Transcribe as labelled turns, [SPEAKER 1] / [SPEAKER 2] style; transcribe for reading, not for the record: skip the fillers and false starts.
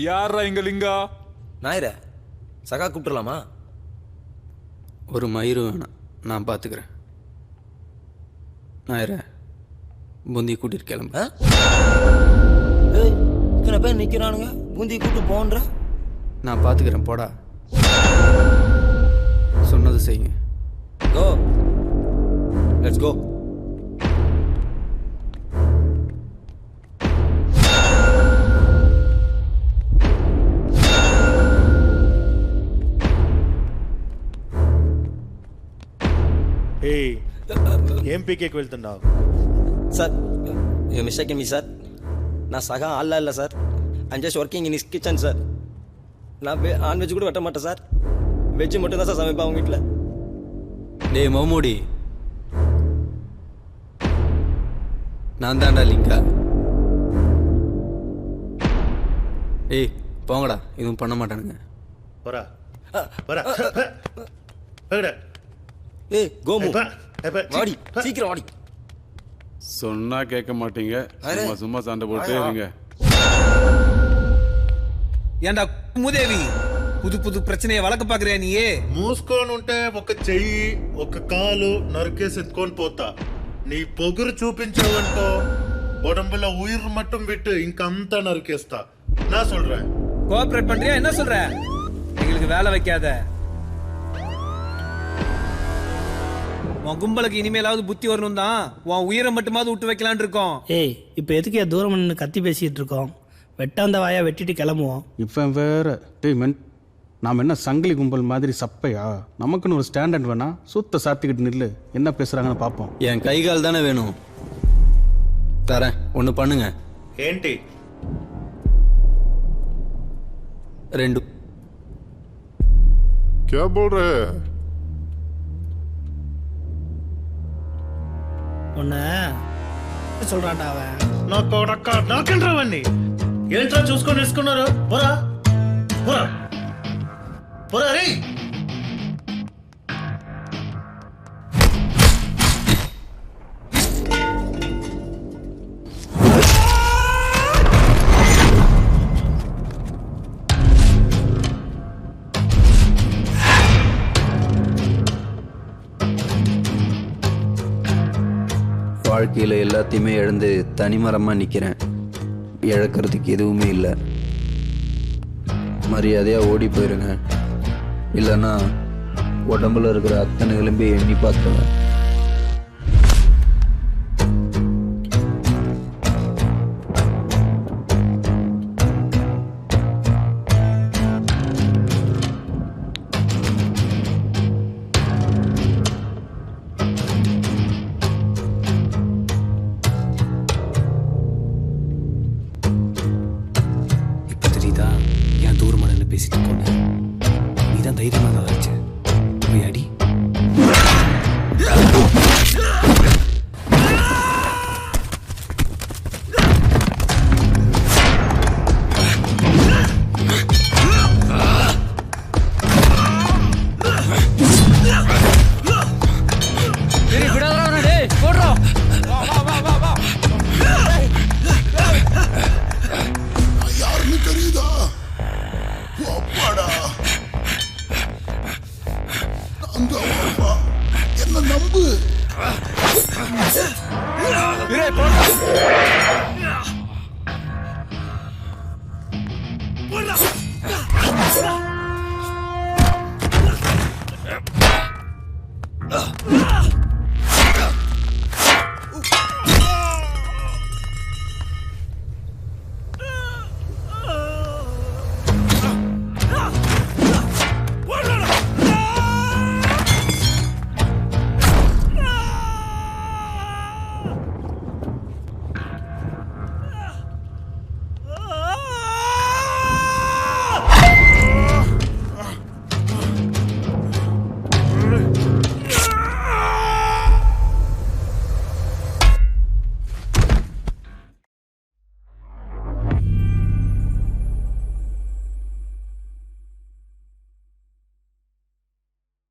[SPEAKER 1] யாரா இங்க லிங்கா?
[SPEAKER 2] நாயிர சகா கூப்பிட்டுலாமா?
[SPEAKER 3] ஒரு மயிறு வேணாம், நான் பார்த்துக்கிறேன். நாயிர பூந்தி கூட்டிட்டு கிளம்பு.
[SPEAKER 2] ஏய் இத்தனை பேர் நிற்கிறானுங்க, பூந்தி கூப்பிட்டு போன்ற.
[SPEAKER 3] நான் பார்த்துக்கிறேன், போடா. சொன்னது செய்யுங்க.
[SPEAKER 2] கோ, லெட்ஸ் கோ.
[SPEAKER 4] ఏయ్ ఏం పీకేకి వెళ్తున్నావు?
[SPEAKER 2] సార్ మిస్టేక్ మీ సార్, నా సగా ఆల్లా இல்லை sir. I'm just working in is kitchen sir. நான் நான்வெஜ் கூட வெட்ட மாட்டேன் சார், வெஜ்ஜு மட்டும் தான் சார் சமைப்பேன் அவங்க வீட்டில்.
[SPEAKER 3] டேய் மோமூடி, நான் தான்டா லிங்கா. ஏய் போங்கடா, இதுவும் பண்ண மாட்டானுங்க.
[SPEAKER 4] போடா போடா போடா.
[SPEAKER 2] ஏய் கோமு வாடி, சீக்கிரம் வாடி.
[SPEAKER 1] சொன்னா கேட்க மாட்டீங்க, சும்மா சும்மா சண்டை போட்டு இருங்க.
[SPEAKER 5] ఏంటా మూదేవి పుదు పుదు ప్రశ్న వలక పాకరియా నీయే?
[SPEAKER 4] మూసుకొని ఉంటే ఒక చెయ్యి ఒక కాలు నరికేసి ఎత్తుకొని పోతా. నీ పొగురు చూపించావనుకో உடம்புல உயிர் மட்டும் விட்டு ఇంకంతా நறுக்கேஸ்தா. நான் சொல்றேன்.
[SPEAKER 5] கோஆபரேட் பண்றியா என்ன சொல்ற? எங்களுக்கு வேலை வைக்காத. உன் கும்பலுக்கு இனிமேலாவது புத்தி வரணும் தான் உன் உயிரை மட்டுமாவது விட்டு வைக்கலான் இருக்கோம்.
[SPEAKER 6] ஏய் இப்போ எதுக்கு தூரம் நின்று கத்தி பேசிட்டு இருக்கோம்? வெட்டாந்த வாயா வெட்டிட்டு கிளம்புவோம்.
[SPEAKER 7] இப்போ வேற பேமெண்ட். நாம் என்ன சங்கிலி கும்பல் மாதிரி சப்பையா? நமக்குன்னு ஒரு ஸ்டாண்டர்ட் வேணா, சுத்த சாத்திக்கிட்டு நில்லு, என்ன பேசுறாங்கன்னு பார்ப்போம்.
[SPEAKER 3] என் கை கால் தானே வேணும், தரேன். ஒன்று பண்ணுங்க.
[SPEAKER 4] ఏంటి?
[SPEAKER 3] 2.
[SPEAKER 1] क्या बोल रहे?
[SPEAKER 6] உன்னை சொல்றான்டா அவன்.
[SPEAKER 4] నా కొడక నాకెంట్రావన్నీ ఏంట్రా చూసుకొని వేసుకున్నారు? పోరా పోరా పోరా రే.
[SPEAKER 3] வாழ்க்கையில் எல்லாத்தையுமே இழந்து தனிமரமாக நிற்கிறேன். இழக்கிறதுக்கு எதுவுமே இல்லை. மரியாதையாக ஓடி போயிருங்க, இல்லைன்னா உடம்புல இருக்கிற அத்தனை எலும்பி எண்ணி பார்த்துருவேன்.
[SPEAKER 5] ஏன் தூரமாக நின்று பேசிட்டு போன? நீ தான் தைரியமாக தான் வச்சு போய் அடி.
[SPEAKER 1] என்ன நம்பு.
[SPEAKER 5] போடா